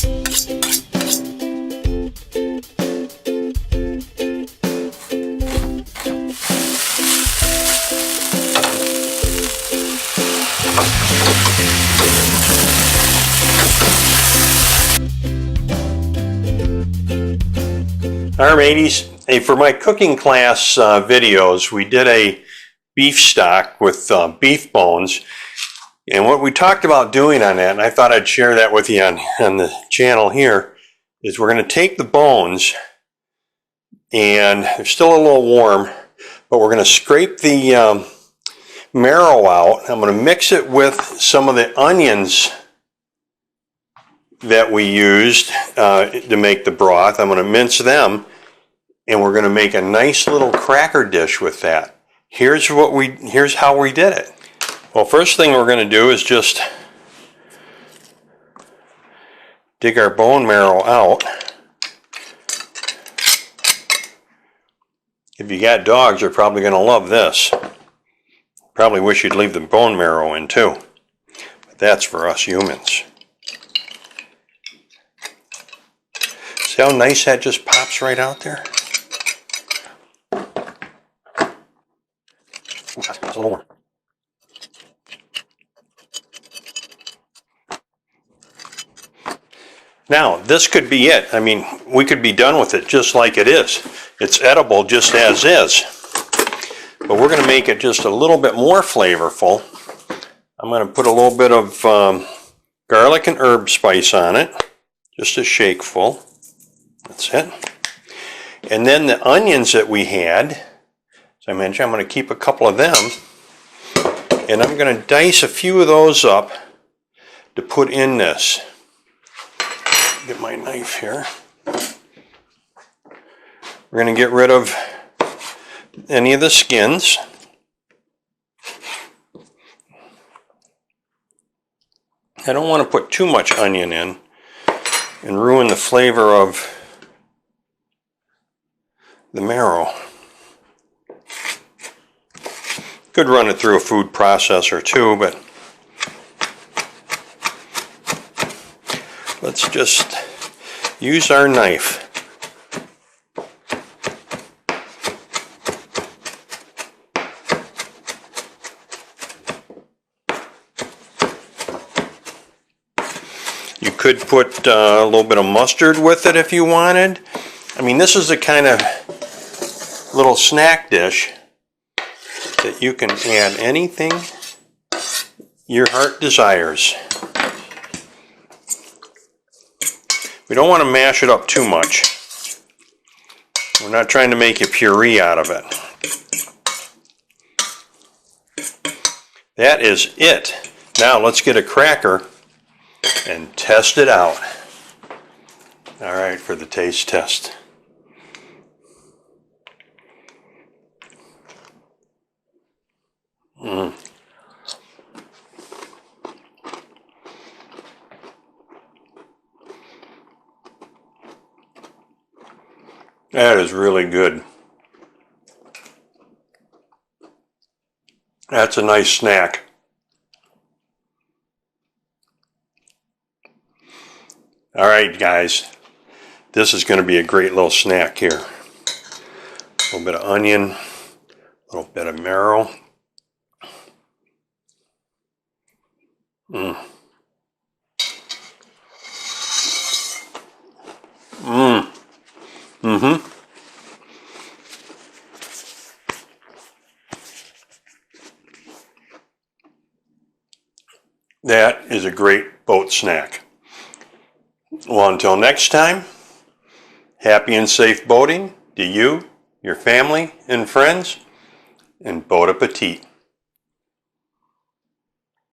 Alright mateys, hey, for my cooking class videos, we did a beef stock with beef bones, and what we talked about doing on that, and I thought I'd share that with you on the channel here, is we're going to take the bones, and they're still a little warm, but we're going to scrape the marrow out. I'm going to mix it with some of the onions that we used to make the broth. I'm going to mince them, and we're going to make a nice little cracker dish with that. Here's how we did it. Well, first thing we're going to do is just dig our bone marrow out. If you got dogs, they're probably going to love this. Probably wish you'd leave the bone marrow in too, but that's for us humans. See how nice that just pops right out there? That's a little more. Now, this could be it. I mean, we could be done with it just like it is. It's edible just as is. But we're going to make it just a little bit more flavorful. I'm going to put a little bit of garlic and herb spice on it. Just a shakeful. That's it. And then the onions that we had, as I mentioned, I'm going to keep a couple of them. And I'm going to dice a few of those up to put in this. Get my knife here. We're going to get rid of any of the skins. I don't want to put too much onion in and ruin the flavor of the marrow. Could run it through a food processor too, but let's just use our knife. You could put a little bit of mustard with it if you wanted. I mean, this is the kind of little snack dish that you can add anything your heart desires. We don't want to mash it up too much. We're not trying to make a puree out of it. That is it. Now let's get a cracker and test it out. All right, for the taste test. That is really good. That's a nice snack. All right, guys. This is going to be a great little snack here. A little bit of onion, a little bit of marrow. That is a great boat snack. Well, until next time, happy and safe boating to you, your family, and friends, and bon appetit.